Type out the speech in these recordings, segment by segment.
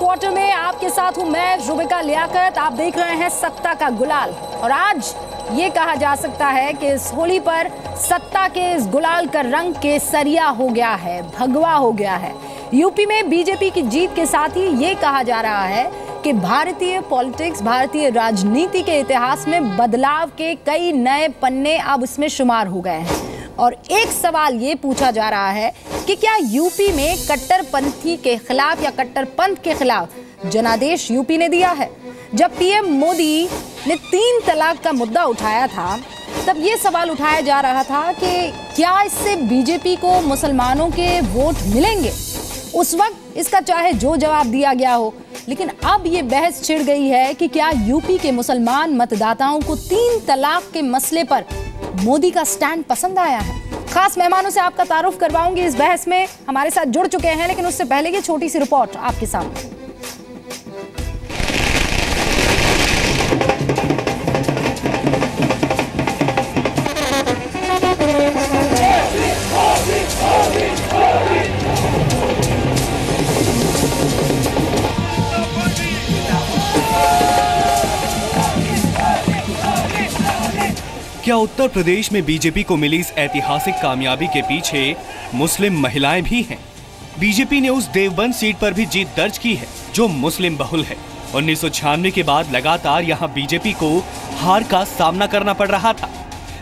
Quarter में आपके साथ हूं मैं रुबिका लियाकत। आप देख रहे हैं सत्ता का गुलाल और आज ये कहा जा सकता है कि इस होली पर सत्ता के इस गुलाल का रंग केसरिया हो गया है, भगवा हो गया है। यूपी में बीजेपी की जीत के साथ ही ये कहा जा रहा है कि भारतीय पॉलिटिक्स, भारतीय राजनीति के इतिहास में बदलाव के कई नए पन्ने अब इसमें शुमार हो गए हैं। और एक सवाल ये पूछा जा रहा है कि क्या यूपी में कट्टरपंथी के खिलाफ या कट्टरपंथ के खिलाफ जनादेश यूपी ने दिया है? जब पीएम मोदी ने 3 तलाक का मुद्दा उठाया था तब ये सवाल उठाया जा रहा था कि क्या इससे बीजेपी को मुसलमानों के वोट मिलेंगे। उस वक्त इसका चाहे जो जवाब दिया गया हो, लेकिन अब ये बहस छिड़ गई है कि क्या यूपी के मुसलमान मतदाताओं को 3 तलाक के मसले पर मोदी का स्टैंड पसंद आया है। खास मेहमानों से आपका तारुफ करवाऊंगी इस बहस में, हमारे साथ जुड़ चुके हैं, लेकिन उससे पहले की छोटी सी रिपोर्ट आपके सामने। क्या उत्तर प्रदेश में बीजेपी को मिली इस ऐतिहासिक कामयाबी के पीछे मुस्लिम महिलाएं भी हैं? बीजेपी ने उस देवबंद सीट पर भी जीत दर्ज की है जो मुस्लिम बहुल है। 1996 के बाद लगातार यहां बीजेपी को हार का सामना करना पड़ रहा था,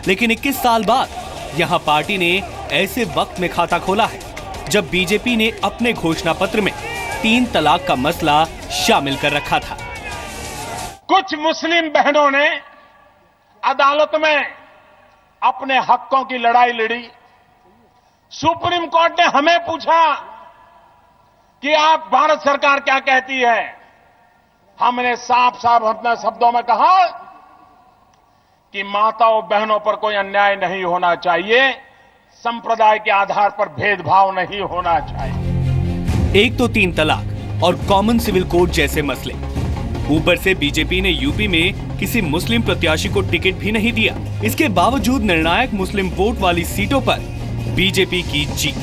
लेकिन 21 साल बाद यहां पार्टी ने ऐसे वक्त में खाता खोला है जब बीजेपी ने अपने घोषणा पत्र में 3 तलाक का मसला शामिल कर रखा था। कुछ मुस्लिम बहनों ने अदालत में अपने हकों की लड़ाई लड़ी। सुप्रीम कोर्ट ने हमें पूछा कि आप भारत सरकार क्या कहती है। हमने साफ साफ अपने शब्दों में कहा कि माताओं बहनों पर कोई अन्याय नहीं होना चाहिए, संप्रदाय के आधार पर भेदभाव नहीं होना चाहिए। एक तो 3 तलाक और कॉमन सिविल कोड जैसे मसले, ऊपर से बीजेपी ने यूपी में किसी मुस्लिम प्रत्याशी को टिकट भी नहीं दिया। इसके बावजूद निर्णायक मुस्लिम वोट वाली सीटों पर बीजेपी की जीत।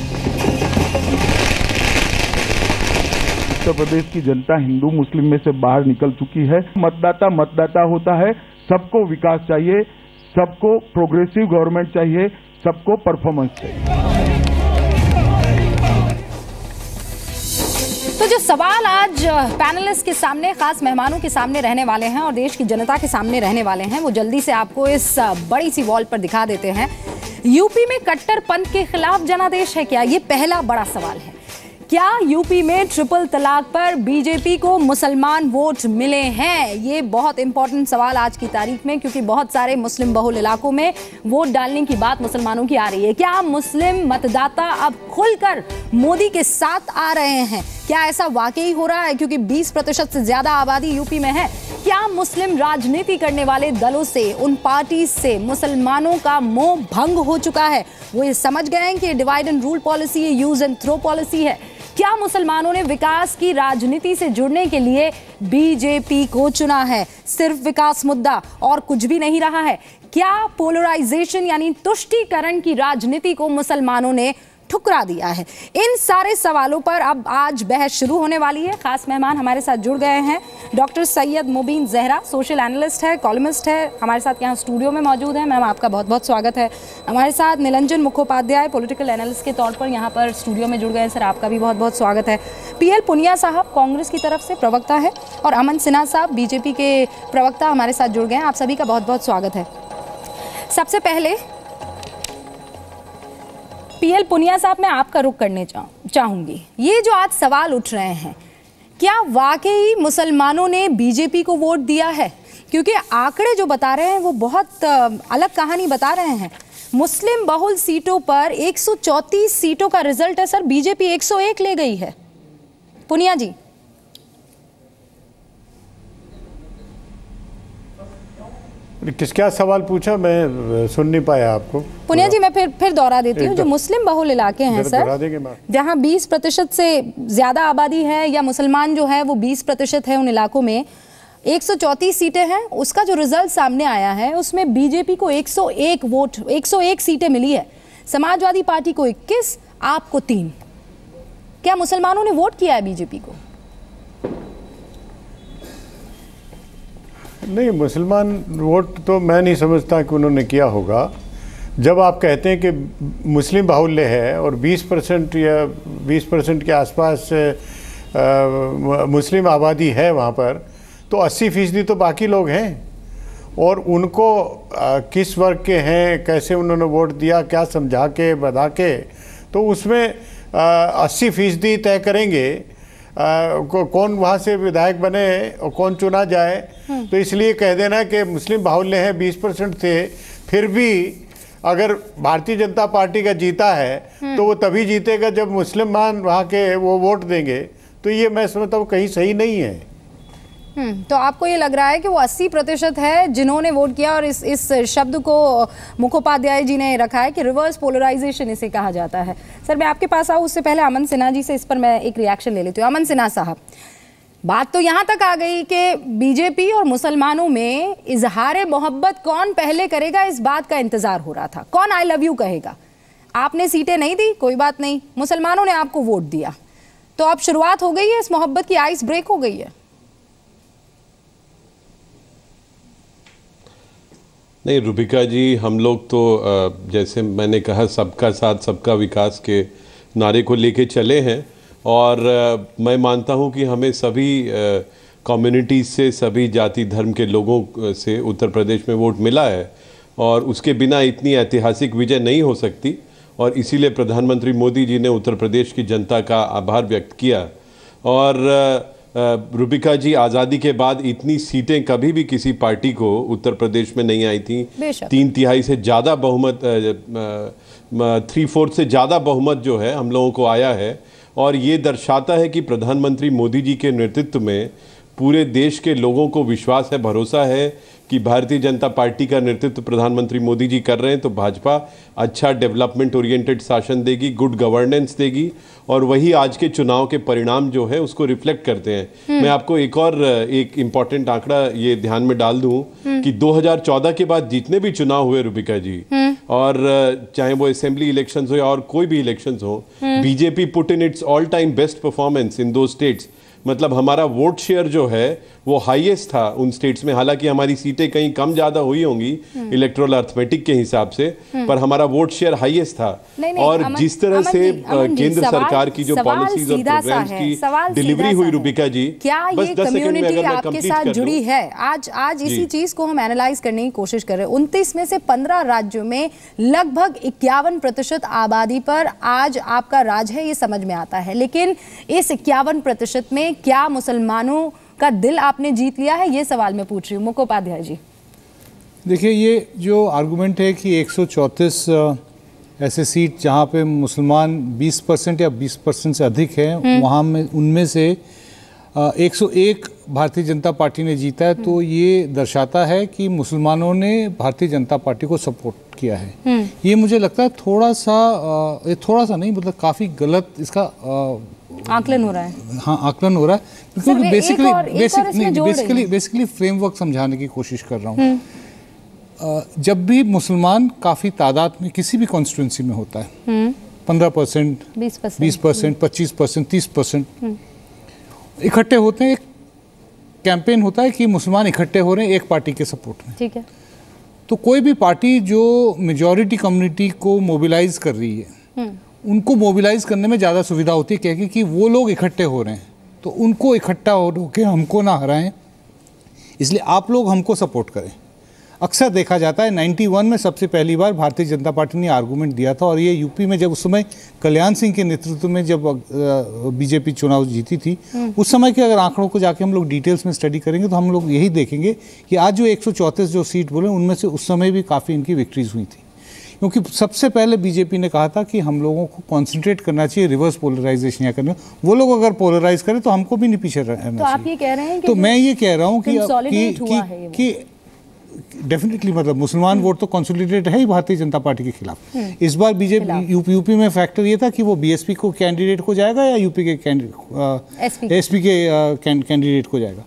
उत्तर प्रदेश की जनता हिंदू मुस्लिम में से बाहर निकल चुकी है। मतदाता होता है। सबको विकास चाहिए, सबको प्रोग्रेसिव गवर्नमेंट चाहिए, सबको परफॉर्मेंस चाहिए। तो जो सवाल आज पैनलिस्ट के सामने, खास मेहमानों के सामने रहने वाले हैं और देश की जनता के सामने रहने वाले हैं, वो जल्दी से आपको इस बड़ी सी वॉल पर दिखा देते हैं। यूपी में कट्टरपंथ के खिलाफ जनादेश है क्या? ये पहला बड़ा सवाल है। क्या यूपी में ट्रिपल तलाक पर बीजेपी को मुसलमान वोट मिले हैं? ये बहुत इंपॉर्टेंट सवाल आज की तारीख में, क्योंकि बहुत सारे मुस्लिम बहुल इलाकों में वोट डालने की बात मुसलमानों की आ रही है। क्या मुस्लिम मतदाता अब खुलकर मोदी के साथ आ रहे हैं? क्या ऐसा वाकई हो रहा है? क्योंकि 20% से ज्यादा आबादी यूपी में है। क्या मुस्लिम राजनीति करने वाले दलों से, उन पार्टी से मुसलमानों का मोह भंग हो चुका है? वो ये समझ गए हैं कि डिवाइड एंड रूल पॉलिसी, ये यूज एंड थ्रो पॉलिसी है। क्या मुसलमानों ने विकास की राजनीति से जुड़ने के लिए बीजेपी को चुना है? सिर्फ विकास मुद्दा और कुछ भी नहीं रहा है। क्या पोलराइजेशन यानी तुष्टीकरण की राजनीति को मुसलमानों ने ठुकरा दिया है? इन सारे सवालों पर अब आज बहस शुरू होने वाली है। खास मेहमान हमारे साथ जुड़ गए हैं। डॉक्टर सैयद मुबीन जहरा सोशल एनालिस्ट है, कॉलमिस्ट है, हमारे साथ यहाँ स्टूडियो में मौजूद है। मैम, आपका बहुत बहुत स्वागत है। हमारे साथ निरंजन मुखोपाध्याय पॉलिटिकल एनालिस्ट के तौर पर यहाँ पर स्टूडियो में जुड़ गए हैं। सर, आपका भी बहुत बहुत स्वागत है। पीएल पुनिया साहब कांग्रेस की तरफ से प्रवक्ता है और अमन सिन्हा साहब बीजेपी के प्रवक्ता हमारे साथ जुड़ गए हैं। आप सभी का बहुत बहुत स्वागत है। सबसे पहले पीएल पुनिया साहब, मैं आपका रुख करने चाहूंगी। ये जो आज सवाल उठ रहे हैं, क्या वाकई मुसलमानों ने बीजेपी को वोट दिया है? क्योंकि आंकड़े जो बता रहे हैं वो बहुत अलग कहानी बता रहे हैं। मुस्लिम बहुल सीटों पर 134 सीटों का रिजल्ट है सर, बीजेपी 101 ले गई है। पुनिया जी, क्या सवाल पूछा? मैं सुन नहीं पाया आपको। पुनिया जी, मैं फिर दोहरा देती हूँ। जो मुस्लिम बहुल इलाके हैं सर, जहाँ 20% से ज्यादा आबादी है या मुसलमान जो है वो 20% है, उन इलाकों में 134 सीटें हैं। उसका जो रिजल्ट सामने आया है उसमें बीजेपी को 101 सीटें मिली है, समाजवादी पार्टी को 21, आपको 3। क्या मुसलमानों ने वोट किया है बीजेपी को? नहीं, मुसलमान वोट तो मैं नहीं समझता कि उन्होंने किया होगा। जब आप कहते हैं कि मुस्लिम बाहुल्य है और 20% या 20% के आसपास मुस्लिम आबादी है वहाँ पर, तो 80% तो बाकी लोग हैं। और उनको किस वर्ग के हैं, कैसे उन्होंने वोट दिया, क्या समझा के बता के, तो उसमें 80% तय करेंगे कौन वहाँ से विधायक बने और कौन चुना जाए। तो इसलिए कह देना कि मुस्लिम बाहुल्य है 20% थे, फिर भी अगर भारतीय जनता पार्टी का जीता है तो वो तभी जीतेगा जब मुसलमान वहाँ के वो वोट देंगे। तो ये मैं समझता हूँ कहीं सही नहीं है। तो आपको ये लग रहा है कि वो 80% है जिन्होंने वोट किया, और इस शब्द को मुखोपाध्याय जी ने रखा है कि रिवर्स पोलराइजेशन इसे कहा जाता है। सर, मैं आपके पास आऊँ उससे पहले अमन सिन्हा जी से इस पर मैं एक रिएक्शन ले लेती हूँ। अमन सिन्हा साहब, बात तो यहाँ तक आ गई कि बीजेपी और मुसलमानों में इजहार मोहब्बत कौन पहले करेगा, इस बात का इंतजार हो रहा था। कौन आई लव यू कहेगा। आपने सीटें नहीं दी, कोई बात नहीं, मुसलमानों ने आपको वोट दिया, तो अब शुरुआत हो गई है इस मोहब्बत की, आइस ब्रेक हो गई है। नहीं रूबिका जी, हम लोग तो जैसे मैंने कहा सबका साथ सबका विकास के नारे को लेके चले हैं, और मैं मानता हूं कि हमें सभी कम्युनिटीज़ से, सभी जाति धर्म के लोगों से उत्तर प्रदेश में वोट मिला है, और उसके बिना इतनी ऐतिहासिक विजय नहीं हो सकती। और इसीलिए प्रधानमंत्री मोदी जी ने उत्तर प्रदेश की जनता का आभार व्यक्त किया। और रूबिका जी, आज़ादी के बाद इतनी सीटें कभी भी किसी पार्टी को उत्तर प्रदेश में नहीं आई थी। 3/3 से ज़्यादा बहुमत, 3/4 से ज़्यादा बहुमत जो है हम लोगों को आया है। और ये दर्शाता है कि प्रधानमंत्री मोदी जी के नेतृत्व में पूरे देश के लोगों को विश्वास है, भरोसा है कि भारतीय जनता पार्टी का नेतृत्व प्रधानमंत्री मोदी जी कर रहे हैं तो भाजपा अच्छा डेवलपमेंट ओरिएंटेड शासन देगी, गुड गवर्नेंस देगी, और वही आज के चुनाव के परिणाम जो है उसको रिफ्लेक्ट करते हैं। मैं आपको एक इम्पॉर्टेंट आंकड़ा ये ध्यान में डाल दूं कि 2014 के बाद जितने भी चुनाव हुए रूबिका जी, और चाहे वो असेंबली इलेक्शंस हो या और कोई भी इलेक्शंस हो, BJP put in its all time best performance in दो स्टेट्स। मतलब हमारा वोट शेयर जो है वो हाईएस्ट था उन स्टेट्स में। हालांकि हमारी सीटें कहीं कम ज्यादा हुई होंगी इलेक्टोरल अर्थमेटिक के हिसाब से, पर हमारा वोट शेयर हाईएस्ट था। और जिस तरह से केंद्र सरकार की जो पॉलिसीज और प्रोग्राम्स की डिलीवरी हुई रूबिका जी, क्या ये कम्युनिटी आपके साथ जुड़ी है? आज इसी चीज को हम एनालाइज करने की कोशिश कर रहे हैं। 29 में से 15 राज्यों में लगभग 51% आबादी पर आज आपका राज है, ये समझ में आता है। लेकिन इस 51% में क्या मुसलमानों का दिल आपने जीत लिया है, ये सवाल मैं पूछ रही हूँ। मुखोपाध्याय जी, देखिए, ये जो आर्गुमेंट है कि 134 ऐसे सीट जहाँ पे मुसलमान 20% या 20% से अधिक हैं, वहाँ में उनमें से 101 भारतीय जनता पार्टी ने जीता है, तो ये दर्शाता है कि मुसलमानों ने भारतीय जनता पार्टी को सपोर्ट किया है। ये मुझे लगता है थोड़ा सा नहीं, मतलब काफ़ी गलत इसका आकलन हो रहा है। हाँ, आकलन हो रहा है, क्योंकि बेसिकली फ्रेमवर्क समझाने की कोशिश कर रहा हूँ। जब भी मुसलमान काफ़ी तादाद में किसी भी कॉन्स्टिट्यूंसी में होता है, 15%, 20%, 25%, 30% इकट्ठे होते हैं, एक कैंपेन होता है कि मुसलमान इकट्ठे हो रहे हैं एक पार्टी के सपोर्ट में। ठीक है। तो कोई भी पार्टी जो मेजॉरिटी कम्युनिटी को मोबिलाइज कर रही है, उनको मोबिलाइज करने में ज़्यादा सुविधा होती है, क्योंकि वो लोग इकट्ठे हो रहे हैं, तो उनको इकट्ठा होकर हमको ना हराएं, इसलिए आप लोग हमको सपोर्ट करें। अक्सर देखा जाता है 91 में सबसे पहली बार भारतीय जनता पार्टी ने आर्गूमेंट दिया था, और ये यूपी में जब उस समय कल्याण सिंह के नेतृत्व में जब बीजेपी चुनाव जीती थी, उस समय के अगर आंकड़ों को जाके हम लोग डिटेल्स में स्टडी करेंगे तो हम लोग यही देखेंगे कि आज जो 134 जो सीट बोले उनमें से उस समय भी काफ़ी इनकी विक्ट्रीज हुई थी, क्योंकि सबसे पहले बीजेपी ने कहा था कि हम लोगों को कॉन्सेंट्रेट करना चाहिए रिवर्स पोलराइजेशन या करना। वो लोग अगर पोलराइज करें तो हमको भी नहीं पीछे रहना चाहिए। आप ये कह रहे हैं कि तो मैं ये कह रहा हूँ कि डेफिनेटली मतलब मुसलमान वोट तो कंसोलिडेटेड है ही भारतीय जनता पार्टी के खिलाफ। इस बार बीजेपी यूपी में फैक्टर ये था कि वो बीएसपी को कैंडिडेट को जाएगा या यूपी के एसपी के कैंडिडेट को जाएगा।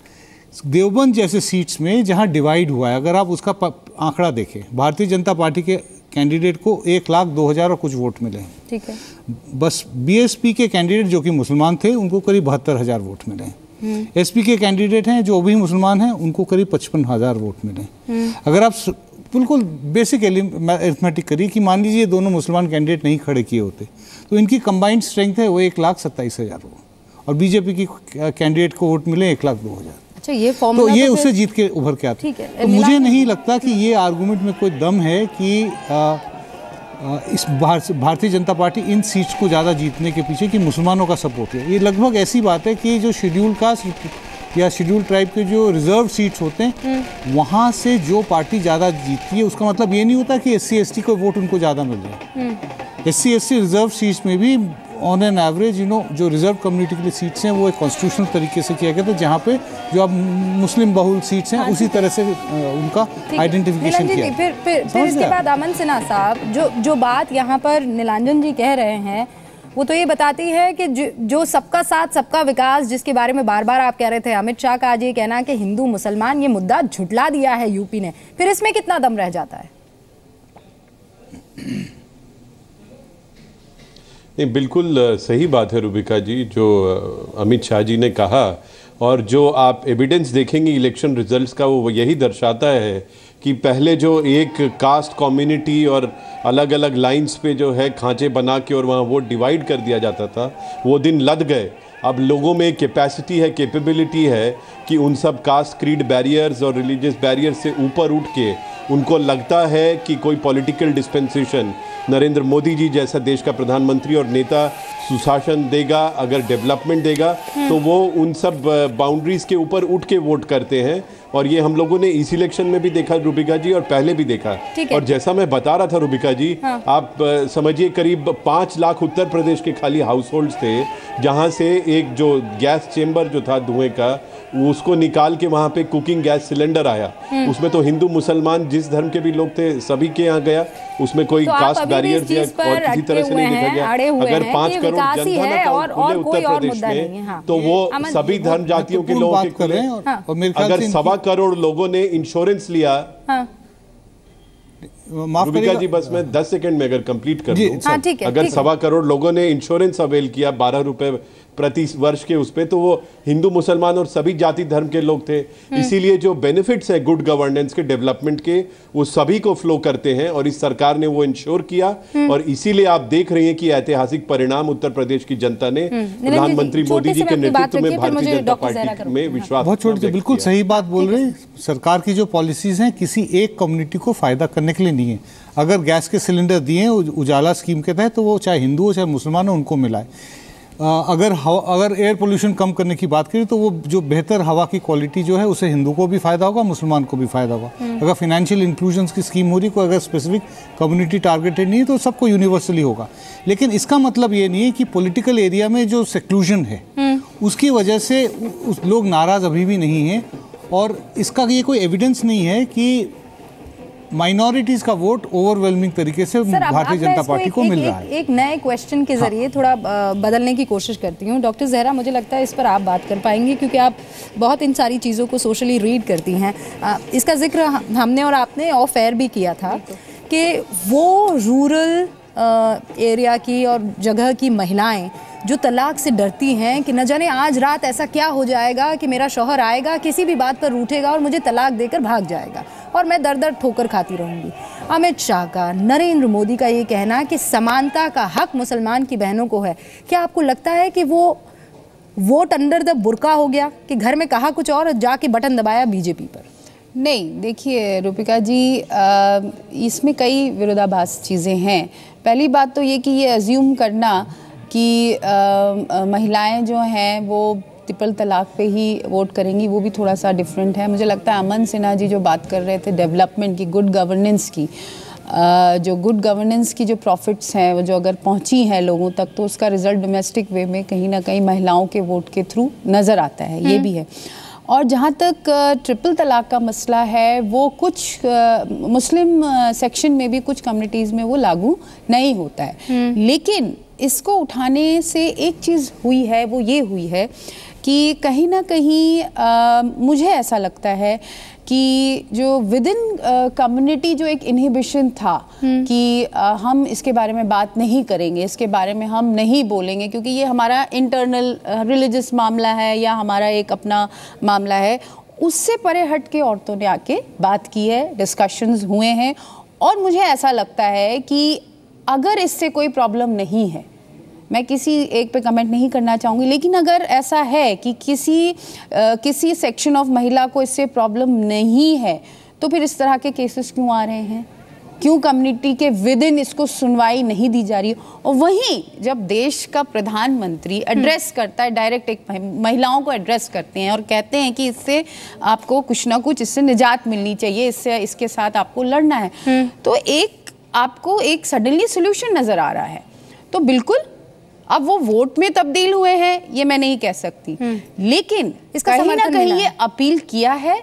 देवबंद जैसे सीट्स में जहां डिवाइड हुआ है, अगर आप उसका आंकड़ा देखें, भारतीय जनता पार्टी के कैंडिडेट को 1,02,000 और कुछ वोट मिले हैं। ठीक है। बस बीएसपी के कैंडिडेट जो कि मुसलमान थे उनको करीब 72,000 वोट मिले हैं। एसपी के कैंडिडेट हैं जो भी मुसलमान हैं, उनको करीब 55,000 वोट मिले। अगर आप बिल्कुल बेसिक अरिथमेटिक करिए कि मान लीजिए दोनों मुसलमान कैंडिडेट नहीं खड़े किए होते तो इनकी कंबाइंड स्ट्रेंथ है वो 1,27,000 हो, और बीजेपी की कैंडिडेट को वोट मिले 1,02,000। अच्छा, ये तो ये उससे जीत के उभर के आते हैं। तो मुझे नहीं लगता कि ये आर्गूमेंट में कोई दम है कि इस भारतीय जनता पार्टी इन सीट्स को ज़्यादा जीतने के पीछे कि मुसलमानों का सपोर्ट है। ये लगभग ऐसी बात है कि जो शेड्यूल कास्ट या शेड्यूल ट्राइब के जो रिजर्व सीट्स होते हैं वहाँ से जो पार्टी ज़्यादा जीतती है उसका मतलब ये नहीं होता कि SC ST को वोट उनको ज़्यादा मिल जाए। SC ST रिजर्व सीट्स में भी ऑन एन एवरेज जो रिजर्व कम्युनिटी के लिए सीट्स हैं वो एक कॉन्स्टिट्यूशनल तरीके से किया गया था, जहाँ पे जो अब मुस्लिम बहुल सीट्स हैं उसी तरह से उनका आइडेंटिफिकेशन किया। फिर इसके बाद अमन सिन्हा साहब जो बात यहाँ पर नीलांजन जी कह रहे हैं वो तो ये बताती है कि जो सबका साथ सबका विकास जिसके बारे में बार बार आप कह रहे थे, अमित शाह का आज ये कहना कि हिंदू मुसलमान ये मुद्दा झुठला दिया है यूपी ने, फिर इसमें कितना दम रह जाता है? नहीं, बिल्कुल सही बात है रुबिका जी जो अमित शाह जी ने कहा, और जो आप एविडेंस देखेंगे इलेक्शन रिजल्ट्स का वो यही दर्शाता है कि पहले जो एक कास्ट कम्युनिटी और अलग अलग लाइंस पे जो है खांचे बना के और वहाँ वोट डिवाइड कर दिया जाता था, वो दिन लद गए। अब लोगों में कैपेसिटी है, कैपेबिलिटी है कि उन सब कास्ट क्रीड बैरियर्स और रिलीजियस बैरियर्स से ऊपर उठ के उनको लगता है कि कोई पॉलिटिकल डिस्पेंसेशन नरेंद्र मोदी जी जैसा देश का प्रधानमंत्री और नेता सुशासन देगा, अगर डेवलपमेंट देगा तो वो उन सब बाउंड्रीज के ऊपर उठ के वोट करते हैं। और ये हम लोगों ने इस इलेक्शन में भी देखा रुबिका जी, और पहले भी देखा। और जैसा मैं बता रहा था रुबिका जी, आप समझिए करीब 5 लाख उत्तर प्रदेश के खाली हाउस होल्ड्स थे जहाँ से एक जो गैस चेम्बर जो था धुएं का उसको निकाल के वहाँ पे कुकिंग गैस सिलेंडर आया। उसमें तो हिंदू मुसलमान जिस धर्म के भी लोग थे सभी के यहाँ गया, उसमें कोई कास्ट बैरियर या और किसी तरह से नहीं देखा गया। अगर 5 करोड़ जनधन अकाउंट खुले उत्तर प्रदेश में तो वो सभी धर्म जातियों के लोगों के खुले। अगर 1.25 करोड़ लोगों ने इंश्योरेंस लिया, रुबिका जी बस मैं 10 सेकंड में अगर कंप्लीट कर दूं, अगर 1.25 करोड़ लोगों ने इंश्योरेंस अवेल किया 12 रुपए प्रति वर्ष के उस पे, तो वो हिंदू मुसलमान और सभी जाति धर्म के लोग थे। इसीलिए जो बेनिफिट्स है गुड गवर्नेंस के, डेवलपमेंट के, वो सभी को फ्लो करते हैं और इस सरकार ने वो इंश्योर किया। और इसीलिए आप देख रहे हैं कि ऐतिहासिक परिणाम उत्तर प्रदेश की जनता ने प्रधानमंत्री मोदी जी के नेतृत्व में भारतीय जनता पार्टी में विश्वास। बहुत छोटे, बिल्कुल सही बात बोल रहे हैं। सरकार की जो पॉलिसीज हैं किसी एक कम्युनिटी को फायदा करने के लिए नहीं है। अगर गैस के सिलेंडर दिए उजाला स्कीम के तहत तो वो चाहे हिंदू हो चाहे मुसलमान हो उनको मिला है। अगर एयर पोल्यूशन कम करने की बात करें तो वो जो बेहतर हवा की क्वालिटी जो है उसे हिंदू को भी फायदा होगा, मुसलमान को भी फायदा होगा। अगर फाइनेंशियल इंक्लूजन की स्कीम हो रही, कोई अगर स्पेसिफिक कम्युनिटी टारगेटेड नहीं है तो सबको यूनिवर्सली होगा। लेकिन इसका मतलब ये नहीं है कि पॉलिटिकल एरिया में जो सेक्लूजन है उसकी वजह से लोग नाराज अभी भी नहीं है। और इसका ये कोई एविडेंस नहीं है कि माइनॉरिटीज का वोट ओवरवेलमिंग तरीके से भारतीय जनता पार्टी को मिल रहा है। एक नए क्वेश्चन के जरिए थोड़ा बदलने की कोशिश करती हूँ। डॉक्टर जहरा, मुझे लगता है इस पर आप बात कर पाएंगे क्योंकि आप बहुत इन सारी चीज़ों को सोशली रीड करती हैं। इसका जिक्र हमने और आपने ऑफ एयर भी किया था कि वो रूरल एरिया की और जगह की महिलाएं जो तलाक से डरती हैं कि न जाने आज रात ऐसा क्या हो जाएगा कि मेरा शौहर आएगा, किसी भी बात पर रूठेगा और मुझे तलाक देकर भाग जाएगा और मैं दर दर ठोकर खाती रहूंगी। अमित शाह का, नरेंद्र मोदी का ये कहना कि समानता का हक मुसलमान की बहनों को है, क्या आपको लगता है कि वो वोट अंडर द बुर्का हो गया कि घर में कहा कुछ और जाके बटन दबाया बीजेपी पर? नहीं, देखिए रुबिका जी, इसमें कई विरोधाभास चीज़ें हैं। पहली बात तो ये कि ये अज्यूम करना कि महिलाएं जो हैं वो ट्रिपल तलाक पे ही वोट करेंगी, वो भी थोड़ा सा डिफरेंट है। मुझे लगता है अमन सिन्हा जी जो बात कर रहे थे डेवलपमेंट की, गुड गवर्नेंस की, जो गुड गवर्नेंस की जो प्रॉफिट्स हैं वो जो अगर पहुंची हैं लोगों तक तो उसका रिजल्ट डोमेस्टिक वे में कहीं ना कहीं महिलाओं के वोट के थ्रू नज़र आता है, ये भी है। और जहाँ तक ट्रिपल तलाक का मसला है वो कुछ मुस्लिम सेक्शन में भी कुछ कम्युनिटीज़ में वो लागू नहीं होता है। लेकिन इसको उठाने से एक चीज़ हुई है, वो ये हुई है कि कहीं ना कहीं मुझे ऐसा लगता है कि जो विद इन कम्युनिटी जो एक इनहिबिशन था कि हम इसके बारे में बात नहीं करेंगे, इसके बारे में हम नहीं बोलेंगे क्योंकि ये हमारा इंटरनल रिलीजियस मामला है या हमारा एक अपना मामला है, उससे परे हट के औरतों ने आके बात की है, डिस्कशंस हुए हैं। और मुझे ऐसा लगता है कि अगर इससे कोई प्रॉब्लम नहीं है, मैं किसी एक पे कमेंट नहीं करना चाहूँगी, लेकिन अगर ऐसा है कि किसी सेक्शन ऑफ महिला को इससे प्रॉब्लम नहीं है तो फिर इस तरह के केसेस क्यों आ रहे हैं, क्यों कम्युनिटी के विद इन इसको सुनवाई नहीं दी जा रही। और वहीं जब देश का प्रधानमंत्री एड्रेस करता है, डायरेक्ट एक महिलाओं को एड्रेस करते हैं और कहते हैं कि इससे आपको कुछ ना कुछ इससे निजात मिलनी चाहिए, इसके साथ आपको लड़ना है, तो आपको एक सडनली सोल्यूशन नजर आ रहा है। तो बिल्कुल अब वो वोट में तब्दील हुए हैं ये मैं नहीं कह सकती, लेकिन इसका कहीं ना कहीं ये अपील किया है।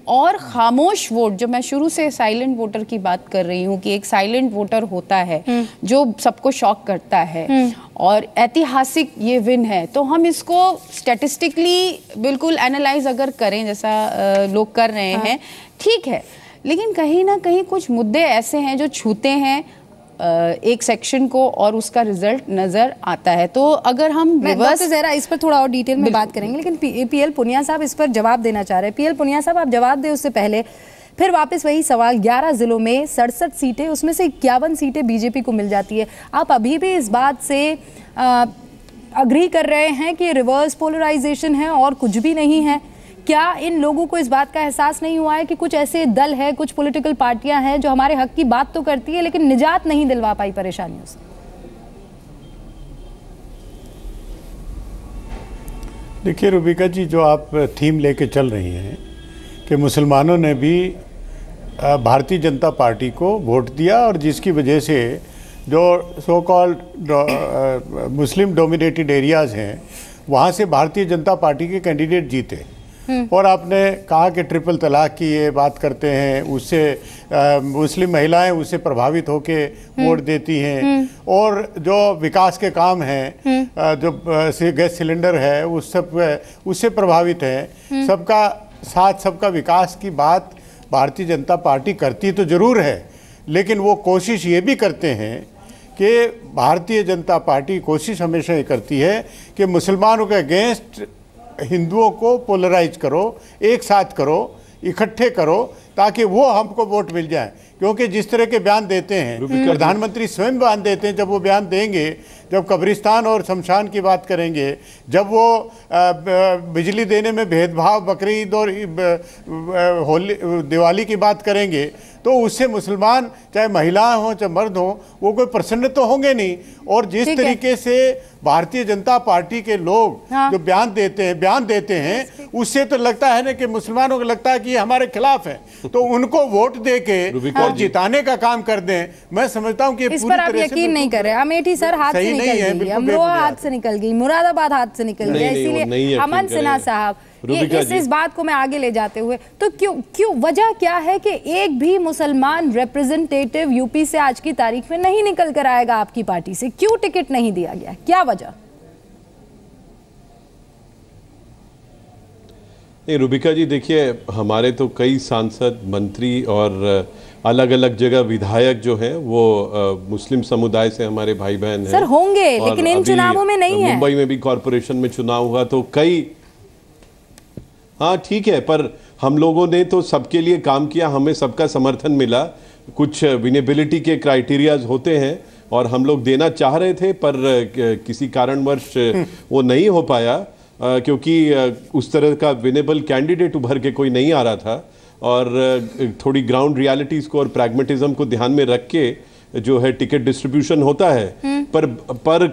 और खामोश वोट, जो मैं शुरू से साइलेंट वोटर की बात कर रही हूँ कि एक साइलेंट वोटर होता है जो सबको शॉक करता है, और ऐतिहासिक ये विन है, तो हम इसको स्टैटिस्टिकली बिल्कुल एनालाइज अगर करें जैसा लोग कर रहे हैं, ठीक है, लेकिन कहीं ना कहीं कुछ मुद्दे ऐसे हैं जो छूते हैं एक सेक्शन को और उसका रिजल्ट नजर आता है। तो अगर हम रिवर्स जरा इस पर थोड़ा और डिटेल में बात करेंगे, लेकिन पीएल पुनिया साहब इस पर जवाब देना चाह रहे हैं। पीएल पुनिया साहब, आप जवाब दें उससे पहले फिर वापस वही सवाल, 11 जिलों में 67 सीटें, उसमें से 51 सीटें बीजेपी को मिल जाती है। आप अभी भी इस बात से अग्री कर रहे हैं कि रिवर्स पोलराइजेशन है और कुछ भी नहीं है? क्या इन लोगों को इस बात का एहसास नहीं हुआ है कि कुछ ऐसे दल है, कुछ पॉलिटिकल पार्टियां हैं जो हमारे हक की बात तो करती है लेकिन निजात नहीं दिलवा पाई परेशानियों से? देखिए रूबिका जी, जो आप थीम लेके चल रही हैं कि मुसलमानों ने भी भारतीय जनता पार्टी को वोट दिया और जिसकी वजह से जो so called Muslim dominated areas हैं वहाँ से भारतीय जनता पार्टी के कैंडिडेट जीते। और आपने कहा कि ट्रिपल तलाक की ये बात करते हैं, उससे मुस्लिम महिलाएं उससे प्रभावित होके वोट देती हैं, और जो विकास के काम हैं, जो गैस सिलेंडर है उससे प्रभावित हैं। सबका साथ सबका विकास की बात भारतीय जनता पार्टी करती तो ज़रूर है, लेकिन वो कोशिश ये भी करते हैं कि भारतीय जनता पार्टी कोशिश हमेशा ये करती है कि मुसलमानों के अगेंस्ट हिंदुओं को पोलराइज करो, एक साथ करो, इकट्ठे करो, ताकि वो हमको वोट मिल जाए। क्योंकि जिस तरह के बयान देते हैं, प्रधानमंत्री स्वयं बयान देते हैं, जब वो बयान देंगे, जब कब्रिस्तान और शमशान की बात करेंगे, जब वो बिजली देने में भेदभाव, बकरीद और होली दिवाली की बात करेंगे, तो उससे मुसलमान चाहे महिलाएं हों चाहे मर्द हों वो कोई प्रसन्न तो होंगे नहीं। और जिस तरीके से भारतीय जनता पार्टी के लोग जो बयान देते हैं उससे तो लगता है ना कि मुसलमानों को लगता है कि ये हमारे खिलाफ है, तो उनको वोट दे के और जिताने का काम कर दें। मैं समझता हूँ कि इस पर आप यकीन नहीं कर रहे। अमेठी सर हाथ से निकल गई, अमरोहा हाथ से निकल गई, मुरादाबाद हाथ से निकल गया, इसीलिए अमन सिन्हा साहब इस बात को मैं आगे ले जाते हुए, तो क्यों वजह क्या है कि एक भी मुसलमान रिप्रेजेंटेटिव यूपी से आज की तारीख में नहीं निकल कर आएगा आपकी पार्टी से? क्यों टिकट नहीं दिया गया, क्या वजह? नहीं रूबिका जी, देखिए हमारे तो कई सांसद, मंत्री और अलग अलग जगह विधायक जो हैं वो मुस्लिम समुदाय से हमारे भाई बहन हैं। सर होंगे, लेकिन इन चुनावों में नहीं है। मुंबई में भी कॉरपोरेशन में चुनाव हुआ तो कई, हाँ ठीक है, पर हम लोगों ने तो सबके लिए काम किया, हमें सबका समर्थन मिला। कुछ विनेबिलिटी के क्राइटेरियाज होते हैं और हम लोग देना चाह रहे थे, पर किसी कारणवश वो नहीं हो पाया, क्योंकि उस तरह का विनेबल कैंडिडेट उभर के कोई नहीं आ रहा था। और थोड़ी ग्राउंड रियलिटीज़ को और प्रैग्मेटिज्म को ध्यान में रख के जो है टिकट डिस्ट्रीब्यूशन होता है, पर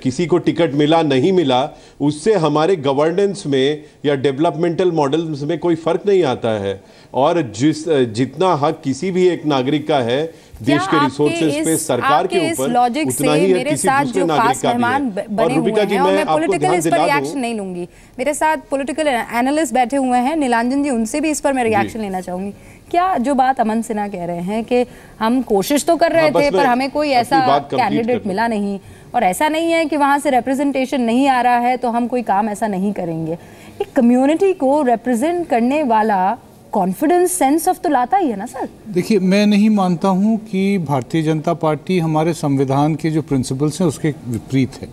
किसी को टिकट मिला नहीं मिला उससे हमारे गवर्नेंस में या डेवलपमेंटल मॉडल्स में कोई फर्क नहीं आता है। और जितना हक किसी भी एक नागरिक का है देश के रिसोर्सेज पे, सरकार के ऊपर, उतना ही है किसी दूसरे नागरिक का भी है। और रूबिका जी, मैं आपको ध्यान दिला दूं, रिएक्शन नहीं लूंगी। मेरे साथ पॉलिटिकल एनालिस्ट बैठे हुए हैं नीलांजन जी, उनसे भी इस पर मैं रिएक्शन लेना चाहूंगी। क्या जो बात अमन सिन्हा कह रहे हैं कि हम कोशिश तो कर रहे थे पर हमें कोई ऐसा कैंडिडेट मिला नहीं, और ऐसा नहीं है कि वहां से रिप्रेजेंटेशन नहीं आ रहा है तो हम कोई काम ऐसा नहीं करेंगे। एक कम्युनिटी को रिप्रेजेंट करने वाला कॉन्फिडेंस सेंस ऑफ तो लाता ही है ना सर। देखिए, मैं नहीं मानता हूं कि भारतीय जनता पार्टी हमारे संविधान के जो प्रिंसिपल्स हैं उसके विपरीत है।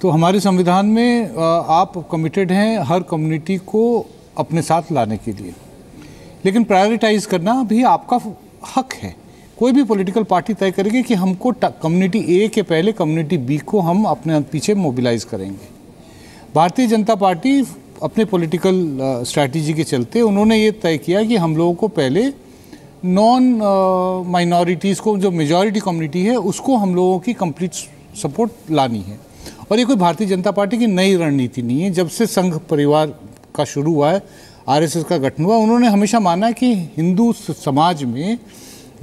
तो हमारे संविधान में आप कमिटेड हैं हर कम्युनिटी को अपने साथ लाने के लिए, लेकिन प्रायोरिटाइज करना भी आपका हक है। कोई भी पॉलिटिकल पार्टी तय करेगी कि हमको कम्युनिटी ए के पहले कम्युनिटी बी को हम अपने पीछे मोबिलाइज करेंगे। भारतीय जनता पार्टी अपने पॉलिटिकल स्ट्रैटेजी के चलते उन्होंने ये तय किया कि हम लोगों को पहले नॉन माइनॉरिटीज़ को, जो मेजॉरिटी कम्युनिटी है, उसको हम लोगों की कंप्लीट सपोर्ट लानी है। और ये कोई भारतीय जनता पार्टी की नई रणनीति नहीं है। जब से संघ परिवार का शुरू हुआ है, आरएसएस का गठन हुआ, उन्होंने हमेशा माना कि हिंदू समाज में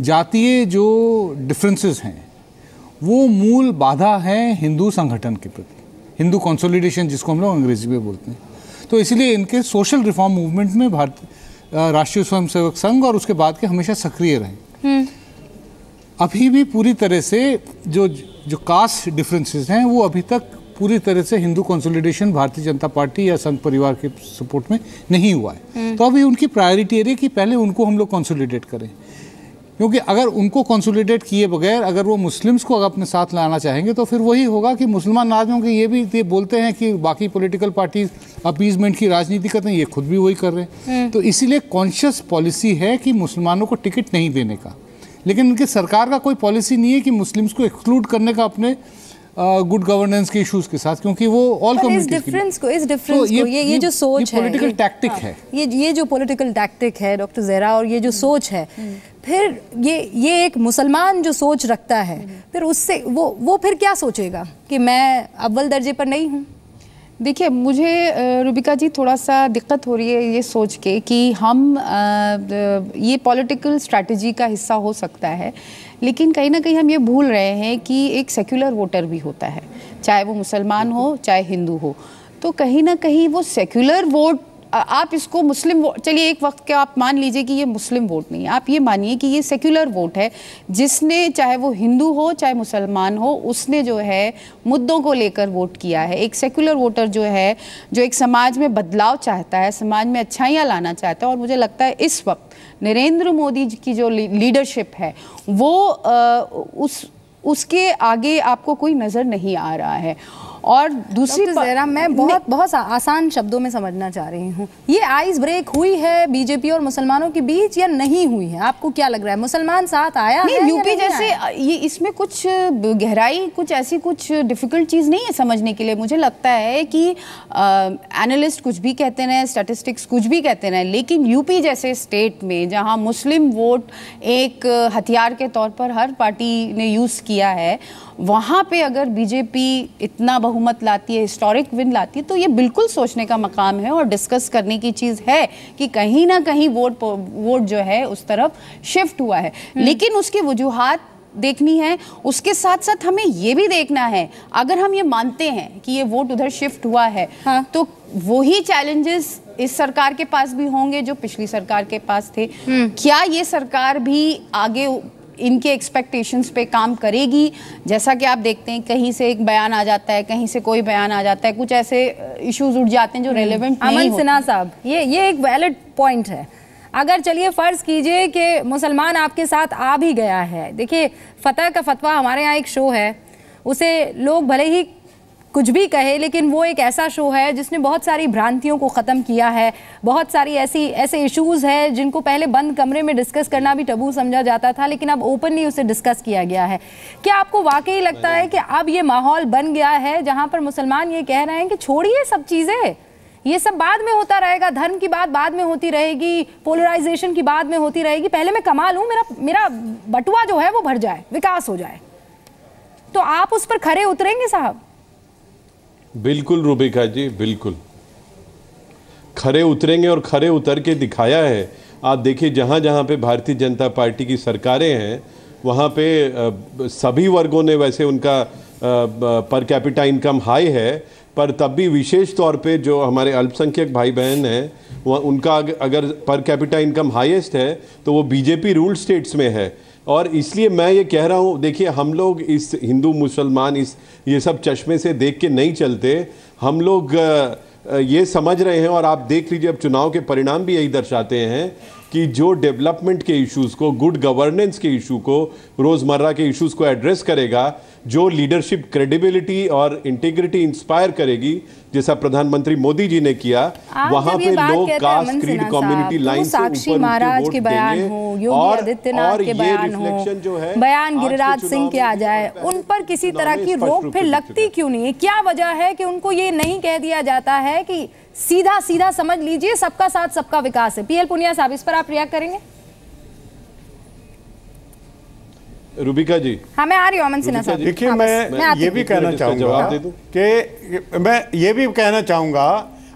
जातीय जो डिफरेंसेस हैं वो मूल बाधा है हिंदू संगठन के प्रति, हिंदू कंसोलिडेशन जिसको हम लोग अंग्रेजी में बोलते हैं। तो इसलिए इनके सोशल रिफॉर्म मूवमेंट में राष्ट्रीय स्वयंसेवक संघ और उसके बाद के हमेशा सक्रिय रहे। अभी भी पूरी तरह से जो कास्ट डिफरेंसेस हैं वो अभी तक पूरी तरह से हिंदू कंसोलिडेशन भारतीय जनता पार्टी या संघ परिवार के सपोर्ट में नहीं हुआ है। तो अभी उनकी प्रायोरिटी है कि पहले उनको हम लोग कंसोलिडेट करें, क्योंकि अगर उनको कंसोलिडेट किए बगैर अगर वो मुस्लिम्स को अगर अपने साथ लाना चाहेंगे तो फिर वही होगा कि मुसलमान आदमियों के ये बोलते हैं कि बाकी पॉलिटिकल पार्टीज अपीजमेंट की राजनीति करते हैं, ये खुद भी वही कर रहे हैं। तो इसीलिए कॉन्शियस पॉलिसी है कि मुसलमानों को टिकट नहीं देने का, लेकिन उनकी सरकार का कोई पॉलिसी नहीं है कि मुस्लिम्स को एक्सक्लूड करने का अपने गुड गवर्नेंस के इश्यूज के साथ, क्योंकि वो ऑल कम्युनिटीज इस डिफरेंस को ये जो सोच है, पॉलिटिकल टैक्टिक है, ये जो पॉलिटिकल टैक्टिक है डॉक्टर ज़हरा, और ये जो सोच है, फिर ये एक मुसलमान जो सोच रखता है, फिर उससे वो फिर क्या सोचेगा कि मैं अव्वल दर्जे पर नहीं हूँ। देखिए, मुझे रुबिका जी थोड़ा सा दिक्कत हो रही है ये सोच के कि हम ये पॉलिटिकल स्ट्रैटेजी का हिस्सा हो सकता है, लेकिन कहीं ना कहीं हम ये भूल रहे हैं कि एक सेक्युलर वोटर भी होता है, चाहे वो मुसलमान हो चाहे हिंदू हो। तो कहीं ना कहीं वो सेक्युलर वोट, आप इसको मुस्लिम वोट, चलिए एक वक्त के आप मान लीजिए कि ये मुस्लिम वोट नहीं है, आप ये मानिए कि ये सेक्युलर वोट है, जिसने चाहे वो हिंदू हो चाहे मुसलमान हो, उसने जो है मुद्दों को लेकर वोट किया है। एक सेक्युलर वोटर जो है, जो एक समाज में बदलाव चाहता है, समाज में अच्छाइयाँ लाना चाहता है, और मुझे लगता है इस वक्त नरेंद्र मोदी जी की जो लीडरशिप है वो उसके आगे आपको कोई नज़र नहीं आ रहा है। और दूसरी ज़रा मैं बहुत आसान शब्दों में समझना चाह रही हूँ, ये आइस ब्रेक हुई है बीजेपी और मुसलमानों के बीच या नहीं हुई है? आपको क्या लग रहा है, मुसलमान साथ आया नहीं, है यूपी जैसे ये इसमें कुछ गहराई, कुछ ऐसी कुछ डिफिकल्ट चीज़ नहीं है समझने के लिए। मुझे लगता है कि एनालिस्ट कुछ भी कहते रहे, स्टैटिस्टिक्स कुछ भी कहते रहे, लेकिन यूपी जैसे स्टेट में जहाँ मुस्लिम वोट एक हथियार के तौर पर हर पार्टी ने यूज़ किया है, वहाँ पे अगर बीजेपी इतना बहुमत लाती है, हिस्टोरिक विन लाती है, तो ये बिल्कुल सोचने का मकाम है और डिस्कस करने की चीज़ है कि कहीं ना कहीं वोट जो है उस तरफ शिफ्ट हुआ है। लेकिन उसकी वजूहात देखनी है, उसके साथ साथ हमें ये भी देखना है, अगर हम ये मानते हैं कि ये वोट उधर शिफ्ट हुआ है, तो वही चैलेंजेस इस सरकार के पास भी होंगे जो पिछली सरकार के पास थे। क्या ये सरकार भी आगे इनके एक्सपेक्टेशंस पे काम करेगी? जैसा कि आप देखते हैं कहीं से एक बयान आ जाता है, कहीं से कोई बयान आ जाता है, कुछ ऐसे इश्यूज उठ जाते हैं जो रेलेवेंट नहीं होते। अमन सिन्हा साहब, ये एक वैलिड पॉइंट है। अगर चलिए फर्ज कीजिए कि मुसलमान आपके साथ आ भी गया है, देखिए फतह का फतवा हमारे यहाँ एक शो है, उसे लोग भले ही कुछ भी कहे, लेकिन वो एक ऐसा शो है जिसने बहुत सारी भ्रांतियों को ख़त्म किया है। बहुत सारी ऐसे इश्यूज़ हैं जिनको पहले बंद कमरे में डिस्कस करना भी टबू समझा जाता था, लेकिन अब ओपनली उसे डिस्कस किया गया है। क्या आपको वाकई लगता है कि अब ये माहौल बन गया है जहाँ पर मुसलमान ये कह रहे हैं कि छोड़िए सब चीज़ें, ये सब बाद में होता रहेगा, धर्म की बात बाद में होती रहेगी, पोलराइजेशन की बाद में होती रहेगी, पहले मैं कमा लूँ, मेरा बटुआ जो है वो भर जाए, विकास हो जाए। तो आप उस पर खरे उतरेंगे साहब? बिल्कुल रुबिका जी, बिल्कुल खरे उतरेंगे और खरे उतर के दिखाया है। आप देखिए जहाँ जहाँ पे भारतीय जनता पार्टी की सरकारें हैं वहाँ पे सभी वर्गों ने, वैसे उनका पर कैपिटा इनकम हाई है, पर तब भी विशेष तौर पे जो हमारे अल्पसंख्यक भाई बहन हैं उनका अगर पर कैपिटा इनकम हाईएस्ट है तो वो बीजेपी रूल्ड स्टेट्स में है। और इसलिए मैं ये कह रहा हूँ, देखिए हम लोग इस हिंदू मुसलमान ये सब चश्मे से देख के नहीं चलते। हम लोग ये समझ रहे हैं, और आप देख लीजिए अब चुनाव के परिणाम भी यही दर्शाते हैं कि जो डेवलपमेंट के इश्यूज को, गुड गवर्नेंस के इशू को, रोजमर्रा के इश्यूज को एड्रेस करेगा, जो लीडरशिप क्रेडिबिलिटी और इंटीग्रिटी इंस्पायर करेगी, जैसा प्रधानमंत्री मोदी जी ने किया, वहां पे लोग कास्ट, क्रीड, कम्युनिटी लाइन से साक्षी महाराज के बयान हो, योगी आदित्यनाथ के बयान हो, बयान गिरिराज सिंह के आ जाए, उन पर किसी तरह की रोक फिर लगती क्यों नहीं है? क्या वजह है कि उनको ये नहीं कह दिया जाता है कि सीधा सीधा समझ लीजिए सबका साथ सबका विकास है? पीएल पुनिया साहब, इस पर आप रिएक्ट करेंगे? रूबिका जी। हाँ, मैं आ रही हूँ अमन सिन्हा साहब। देखिए, मैं ये भी कहना चाहूंगा कि मैं ये भी कहना चाहूंगा,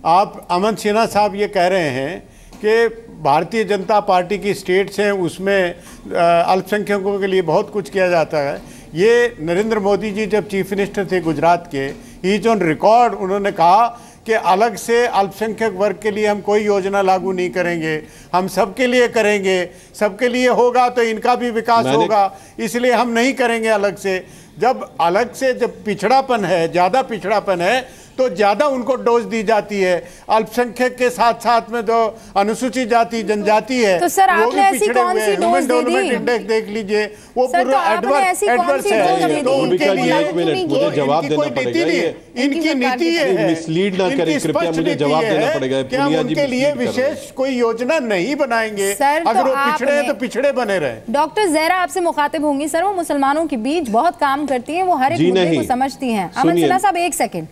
आप अमन सिन्हा साहब ये कह रहे हैं कि भारतीय जनता पार्टी की स्टेट्स हैं, उसमें अल्पसंख्यकों के लिए बहुत कुछ किया जाता है। ये नरेंद्र मोदी जी जब चीफ मिनिस्टर थे गुजरात के, ईच ऑन रिकॉर्ड उन्होंने कहा कि अलग से अल्पसंख्यक वर्ग के लिए हम कोई योजना लागू नहीं करेंगे, हम सबके लिए करेंगे, सबके लिए होगा तो इनका भी विकास होगा, इसलिए हम नहीं करेंगे अलग से। जब अलग से जब पिछड़ापन है, ज़्यादा पिछड़ापन है, तो ज़्यादा उनको डोज दी जाती है। अल्पसंख्यक के साथ साथ में जो अनुसूचित जाति जनजाति है, तो सर आपने ऐसी कौन सी डोज दे दी? इंडेक्स देख लीजिए, वो पूरा एडवर्स है, तो उनके लिए मुझे जवाब देना पड़ेगा, इनकी नीति है, मिसलीड ना करें कृपया, मुझे जवाब देना पड़ेगा। क्या हम उनके लिए विशेष कोई योजना नहीं बनाएंगे? अगर वो पिछड़े हैं तो पिछड़े बने रहे। डॉक्टर जहरा आपसे मुखातिब होंगी। सर, वो मुसलमानों के बीच बहुत काम करती हैं, वो हर एक मुद्दे को समझती हैं। अमन सिन्हा साहब, एक सेकंड।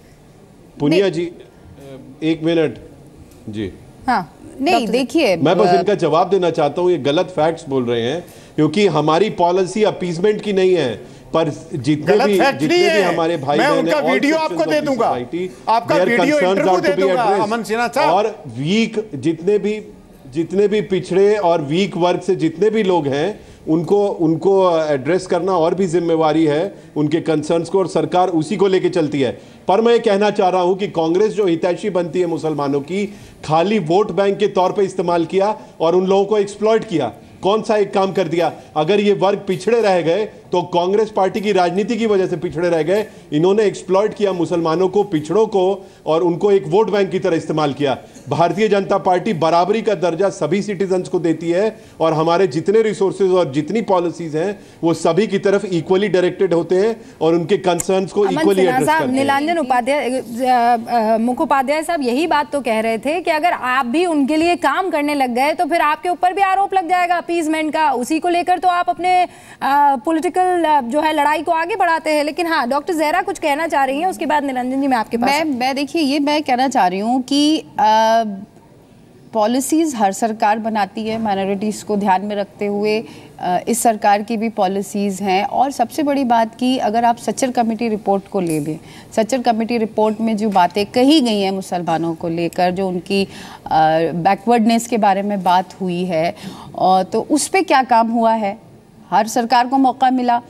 पुनिया जी, एक मिनट जी। हाँ, नहीं देखिए, मैं बस इनका जवाब देना चाहता हूँ। ये गलत फैक्ट्स बोल रहे हैं, क्योंकि हमारी पॉलिसी अपीसमेंट की नहीं है, पर जितने भी हमारे भाई मैं उनका वीडियो आपको दे दूंगा, आपका वीडियो इंटरव्यू दे दूंगा अमन सिन्हा साहब। और वीक जितने भी पिछड़े और वीक वर्ग से जितने भी लोग हैं, उनको एड्रेस करना और भी जिम्मेवारी है, उनके कंसर्न्स को, और सरकार उसी को लेके चलती है। पर मैं ये कहना चाह रहा हूं कि कांग्रेस जो हितैषी बनती है मुसलमानों की, खाली वोट बैंक के तौर पे इस्तेमाल किया और उन लोगों को एक्सप्लॉइट किया। कौन सा एक काम कर दिया? अगर ये वर्ग पिछड़े रह गए तो कांग्रेस पार्टी की राजनीति की वजह से पिछड़े रह गए। इन्होंने एक्सप्लॉइट किया मुसलमानों को, पिछड़ों को, और उनको एक वोट बैंक की तरह इस्तेमाल किया। भारतीय जनता पार्टी बराबरी का दर्जा सभी सिटीजन्स को देती है, और हमारे जितने रिसोर्सेज और जितनी पॉलिसीज हैं वो सभी की तरफ इक्वली डायरेक्टेड होते हैं और उनके कंसर्न्स को इक्वली एड्रेस करते हैं। नीलांजन मुखोपाध्याय साहब यही बात तो कह रहे थे कि अगर आप भी उनके लिए काम करने लग गए तो फिर आपके ऊपर भी आरोप लग जाएगा अपीजमेंट का। उसी को लेकर तो आप अपने पॉलिटिकल जो है लड़ाई को आगे बढ़ाते हैं। लेकिन हाँ, डॉक्टर जहरा कुछ कहना चाह रही हैं, उसके बाद निरंजन जी मैं आपके पास। मैं देखिए, ये मैं कहना चाह रही हूँ कि पॉलिसीज़ हर सरकार बनाती है, माइनॉरिटीज़ को ध्यान में रखते हुए। इस सरकार की भी पॉलिसीज़ हैं। और सबसे बड़ी बात कि अगर आप सच्चर कमेटी रिपोर्ट को ले लें, सच्चर कमेटी रिपोर्ट में जो बातें कही गई हैं मुसलमानों को लेकर, जो उनकी बैकवर्डनेस के बारे में बात हुई है, तो उस पर क्या काम हुआ है? हर सरकार को मौका मिला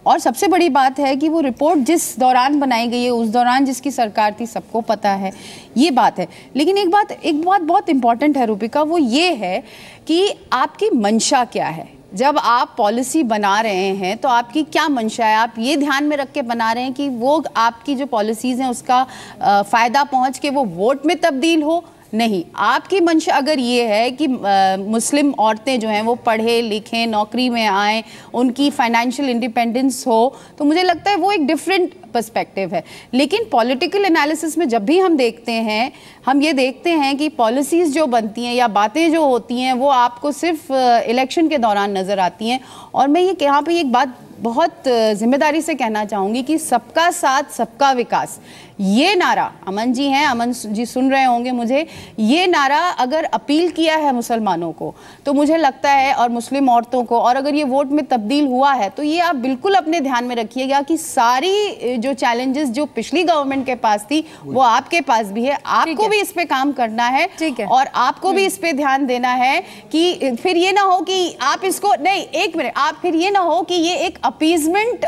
और सबसे बड़ी बात है कि वो रिपोर्ट जिस दौरान बनाई गई है, उस दौरान जिसकी सरकार थी, सबको पता है, ये बात है। लेकिन एक बात बहुत इंपॉर्टेंट है रूबिका, वो ये है कि आपकी मंशा क्या है। जब आप पॉलिसी बना रहे हैं तो आपकी क्या मंशा है? आप ये ध्यान में रख के बना रहे हैं कि वो आपकी जो पॉलिसीज़ हैं उसका फ़ायदा पहुँच के वो वोट में तब्दील हो? नहीं, आपकी मंशा अगर ये है कि मुस्लिम औरतें जो हैं वो पढ़े लिखें, नौकरी में आएँ, उनकी फाइनेंशियल इंडिपेंडेंस हो, तो मुझे लगता है वो एक डिफरेंट पर्सपेक्टिव है। लेकिन पॉलिटिकल एनालिसिस में जब भी हम देखते हैं, हम ये देखते हैं कि पॉलिसीज़ जो बनती हैं या बातें जो होती हैं वो आपको सिर्फ इलेक्शन के दौरान नज़र आती हैं। और मैं ये यहाँ पे एक बात बहुत जिम्मेदारी से कहना चाहूँगी कि सबका साथ सबका विकास, ये नारा, अमन जी हैं, अमन जी सुन रहे होंगे मुझे, ये नारा अगर अपील किया है मुसलमानों को, तो मुझे लगता है, और मुस्लिम औरतों को, और अगर ये वोट में तब्दील हुआ है तो ये आप बिल्कुल अपने ध्यान में रखिएगा कि सारी जो चैलेंजेस जो पिछली गवर्नमेंट के पास थी वो आपके पास भी है। आपको भी इस पे काम करना है, और आपको भी इस पे ध्यान देना है कि फिर ये ना हो कि आप इसको नहीं, एक मिनट, आप फिर ये ना हो कि ये एक अपीजमेंट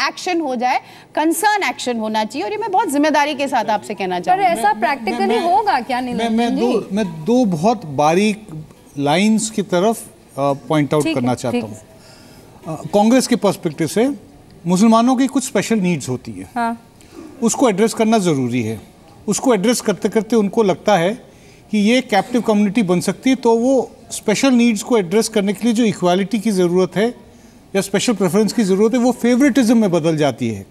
एक्शन हो जाए, कंसर्न एक्शन होना चाहिए। और ये मैं बहुत जिम्मेदारी के साथ आपसे कहना चाहूंगा। पर ऐसा प्रैक्टिकली होगा क्या? मैं दो बहुत बारीक लाइंस की तरफ पॉइंट आउट करना चाहता हूँ। कांग्रेस के पर्सपेक्टिव से मुसलमानों की कुछ स्पेशल नीड्स होती है, हाँ। उसको एड्रेस करना ज़रूरी है। उसको एड्रेस करते करते उनको लगता है कि ये कैप्टिव कम्युनिटी बन सकती है, तो वो स्पेशल नीड्स को एड्रेस करने के लिए जो इक्वालिटी की ज़रूरत है या स्पेशल प्रेफरेंस की ज़रूरत है वो फेवरेटिज्म में बदल जाती है।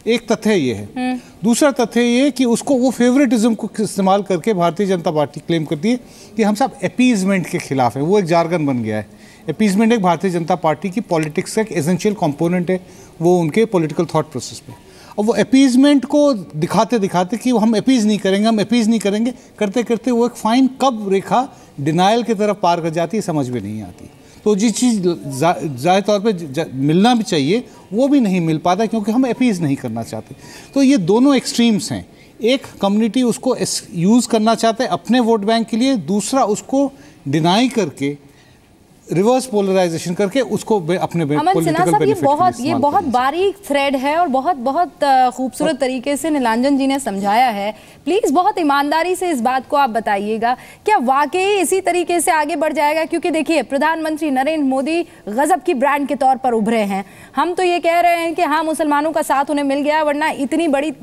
एक तथ्य ये है। दूसरा तथ्य ये कि उसको वो फेवरेटिज्म को इस्तेमाल करके भारतीय जनता पार्टी क्लेम करती है कि हम सब अपीजमेंट के खिलाफ हैं। वो एक जार्गन बन गया है। अपीजमेंट एक भारतीय जनता पार्टी की पॉलिटिक्स का एक एसेंशियल कंपोनेंट है, वो उनके पॉलिटिकल थॉट प्रोसेस में। और वो अपीजमेंट को दिखाते दिखाते कि हम अपीज नहीं करेंगे, हम अपीज नहीं करेंगे, करते करते वो एक फाइन कब रेखा डिनायल की तरफ पार कर जाती है समझ में नहीं आती। तो जिस चीज़ ज़ाहिर तौर पे मिलना भी चाहिए वो भी नहीं मिल पाता क्योंकि हम अपीज़ नहीं करना चाहते। तो ये दोनों एक्सट्रीम्स हैं। एक कम्युनिटी उसको यूज़ करना चाहते हैं अपने वोट बैंक के लिए, दूसरा उसको डिनाई करके रिवर्स पोलराइजेशन करके उसको अपने पॉलिटिकल बेनिफिट ये बहुत बारीक थ्रेड है और बहुत खूबसूरत तरीके से नीलांजन जी ने समझाया है। प्लीज बहुत ईमानदारी से इस बात को आप बताइएगा, क्या वाकई इसी तरीके से आगे बढ़ जाएगा? क्योंकि देखिए प्रधानमंत्री नरेंद्र मोदी गजब की ब्रांड के तौर पर उभरे हैं। हम तो ये कह रहे हैं कि हाँ मुसलमानों का साथ उन्हें मिल गया, वरना इतनी बड़ी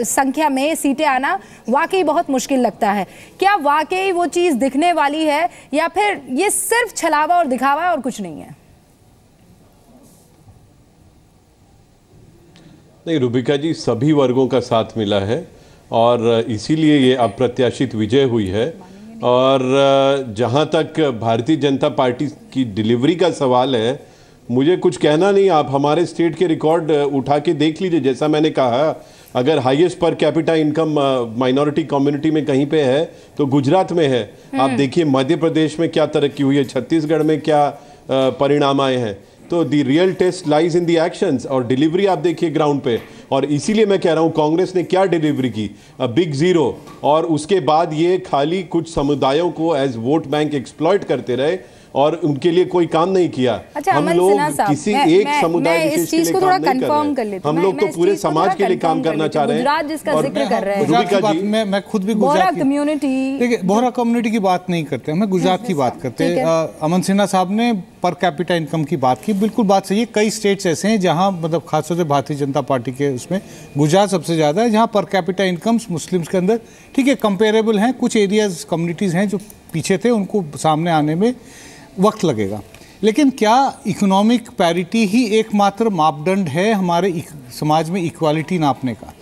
संख्या में सीटें आना वाकई बहुत मुश्किल लगता है। क्या वाकई वो चीज दिखने वाली है या फिर ये सिर्फ छलावा और दिखावा है और कुछ नहीं है? नहीं रुबिका जी, सभी वर्गों का साथ मिला है और इसीलिए ये अप्रत्याशित विजय हुई है। और जहां तक भारतीय जनता पार्टी की डिलीवरी का सवाल है, मुझे कुछ कहना नहीं। आप हमारे स्टेट के रिकॉर्ड उठा के देख लीजिए। जैसा मैंने कहा, अगर highest per capita income minority community में कहीं पे है तो गुजरात में है। आप देखिए मध्य प्रदेश में क्या तरक्की हुई है, छत्तीसगढ़ में क्या परिणाम आए हैं। तो the real test lies in the actions, और डिलीवरी आप देखिए ग्राउंड पे। और इसीलिए मैं कह रहा हूं कांग्रेस ने क्या डिलीवरी की, बिग जीरो। और उसके बाद ये खाली कुछ समुदायों को एज वोट बैंक एक्सप्लॉइट करते रहे और उनके लिए कोई काम नहीं किया। अच्छा, हम लोग किसी एक समुदाय इस चीज को थोड़ा कंफर्म कर लेते हैं। हम लोग तो पूरे समाज के लिए काम करना चाह रहे हैं। गुजरात जिसका जिक्र कर रहे हैं, मैं खुद भी गुजरात कम्युनिटी, देखिए बोहरा कम्युनिटी की बात नहीं करते, हमें गुजरात की बात करते हैं। अमन सिन्हा साहब ने पर कैपिटा इनकम की बात की, बिल्कुल बात सही है। कई स्टेट्स ऐसे हैं जहां मतलब खासतौर से भारतीय जनता पार्टी के उसमें गुजरात सबसे ज़्यादा है, जहां पर कैपिटा इनकम्स मुस्लिम्स के अंदर ठीक है कंपेरेबल हैं। कुछ एरियाज कम्युनिटीज़ हैं जो पीछे थे, उनको सामने आने में वक्त लगेगा। लेकिन क्या इकोनॉमिक पैरिटी ही एकमात्र मापदंड है हमारे समाज में इक्वालिटी नापने का?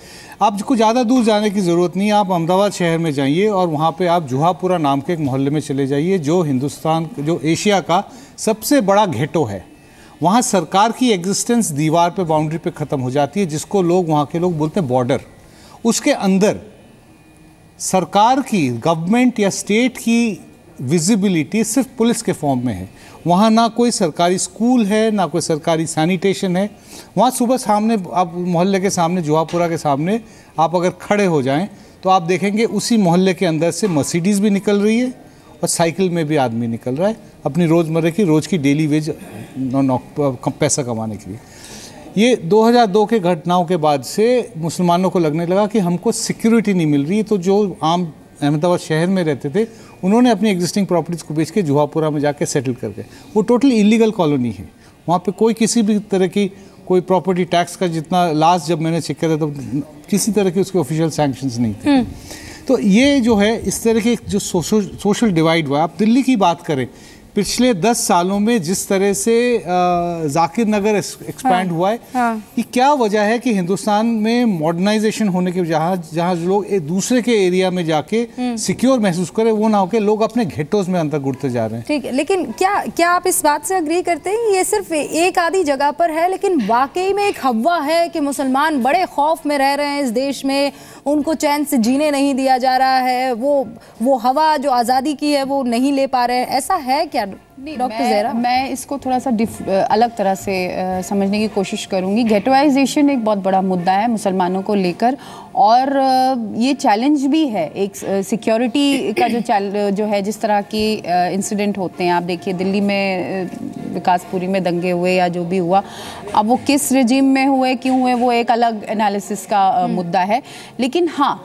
आपको ज़्यादा दूर जाने की ज़रूरत नहीं है। आप अहमदाबाद शहर में जाइए और वहाँ पे आप जुहापुरा नाम के एक मोहल्ले में चले जाइए, जो एशिया का सबसे बड़ा घेटो है। वहाँ सरकार की एग्जिस्टेंस दीवार पे, बाउंड्री पे ख़त्म हो जाती है, जिसको लोग वहाँ के लोग बोलते हैं बॉर्डर। उसके अंदर सरकार की, गवर्नमेंट या स्टेट की विजिबिलिटी सिर्फ पुलिस के फॉर्म में है। वहाँ ना कोई सरकारी स्कूल है, ना कोई सरकारी सैनिटेशन है। वहाँ सुबह सामने, आप मोहल्ले के सामने, जुहापुरा के सामने आप अगर खड़े हो जाएं तो आप देखेंगे उसी मोहल्ले के अंदर से मर्सिडीज़ भी निकल रही है और साइकिल में भी आदमी निकल रहा है अपनी रोज़मर्रा की रोज़ की डेली वेज पैसा कमाने के लिए। ये 2002 के घटनाओं के बाद से मुसलमानों को लगने लगा कि हमको सिक्योरिटी नहीं मिल रही। तो जो आम अहमदाबाद शहर में रहते थे, उन्होंने अपनी एग्जिस्टिंग प्रॉपर्टीज़ को बेच के जुहापुरा में जाके सेटल कर गए। वो टोटली इलीगल कॉलोनी है। वहाँ पे कोई किसी भी तरह की कोई प्रॉपर्टी टैक्स का, जितना लास्ट जब मैंने चेक किया था तो किसी तरह की उसके ऑफिशियल सैंक्शंस नहीं थे। तो ये जो है इस तरह के जो सोशल डिवाइड हुआ। आप दिल्ली की बात करें, पिछले 10 सालों में जिस तरह से जाकिर नगर एक्सपैंड हुआ है, ये क्या वजह है कि हिंदुस्तान में मॉडर्नाइजेशन होने के जहाँ लोग एक दूसरे के एरिया में जाके सिक्योर महसूस करें, वो ना होके लोग अपने घेटों में अंदर घुटते जा रहे हैं। ठीक है, लेकिन क्या आप इस बात से अग्री करते हैं ये सिर्फ एक आधी जगह पर है, लेकिन वाकई में एक हवा है कि मुसलमान बड़े खौफ में रह रहे हैं इस देश में, उनको चैन से जीने नहीं दिया जा रहा है, वो हवा जो आज़ादी की है वो नहीं ले पा रहे हैं, ऐसा है क्या डॉक्टर ज़हरा? मैं इसको थोड़ा सा अलग तरह से समझने की कोशिश करूंगी। गेटोइजेशन एक बहुत बड़ा मुद्दा है मुसलमानों को लेकर, और ये चैलेंज भी है एक सिक्योरिटी का जो है, जिस तरह की इंसिडेंट होते हैं। आप देखिए दिल्ली में विकासपुरी में दंगे हुए या जो भी हुआ, अब वो किस रिजीम में हुए, क्यों हुए, वो एक अलग एनालिसिस का मुद्दा है। लेकिन हाँ,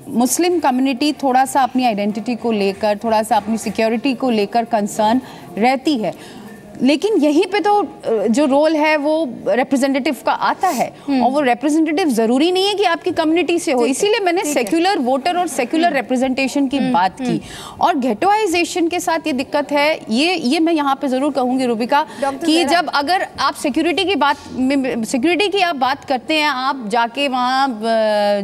मुस्लिम कम्युनिटी थोड़ा सा अपनी आइडेंटिटी को लेकर, थोड़ा सा अपनी सिक्योरिटी को लेकर कंसर्न रहती है। लेकिन यहीं पे तो जो रोल है वो रिप्रेजेंटेटिव का आता है, और वो रिप्रेजेंटेटिव जरूरी नहीं है कि आपकी कम्युनिटी से हो। इसीलिए मैंने सेक्युलर वोटर और सेक्युलर रिप्रेजेंटेशन की बात की। और गेटोइजेशन के साथ ये दिक्कत है, ये मैं यहाँ पे जरूर कहूंगी रूबिका, कि जब अगर आप सिक्योरिटी की आप बात करते हैं, आप जाके वहाँ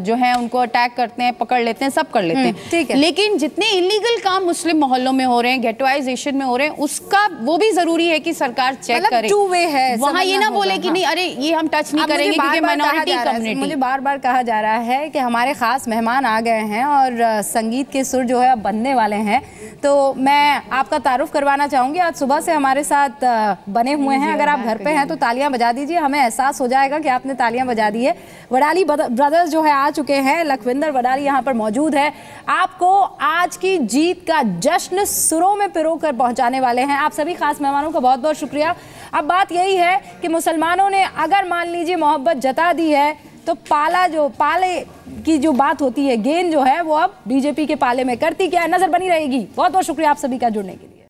जो है उनको अटैक करते हैं, पकड़ लेते हैं, सब कर लेते हैं, लेकिन जितने इलीगल काम मुस्लिम मोहल्लों में हो रहे हैं, गेटोइजेशन में हो रहे हैं, उसका वो भी जरूरी है कि सरकार चेक करे। टू वे है, वहाँ ये ना बोले कि नहीं अरे ये हम टच नहीं करेंगे क्योंकि माइनॉरिटी कम्युनिटी। मुझे बार बार कहा जा रहा है कि हमारे खास मेहमान आ गए हैं और संगीत के सुर जो है अब बनने वाले हैं, तो मैं आपका तारुफ करवाना चाहूंगी। आज सुबह से हमारे साथ बने हुए हैं, अगर आप घर पे हैं तो तालियां बजा दीजिए, हमें एहसास हो जाएगा कि आपने तालियां बजा दी है। वडाली ब्रदर्स जो है आ चुके हैं, लखविंदर वडाली यहाँ पर मौजूद है, आपको आज की जीत का जश्न सुरों में पिरो कर पहुंचाने वाले हैं। आप सभी खास मेहमानों का बहुत बहुत शुक्रिया। अब बात यही है कि मुसलमानों ने अगर मान लीजिए मोहब्बत जता दी है, तो पाले की जो बात होती है, गेंद जो है वो अब बीजेपी के पाले में करती क्या है, नजर बनी रहेगी। बहुत बहुत शुक्रिया आप सभी का जुड़ने के लिए।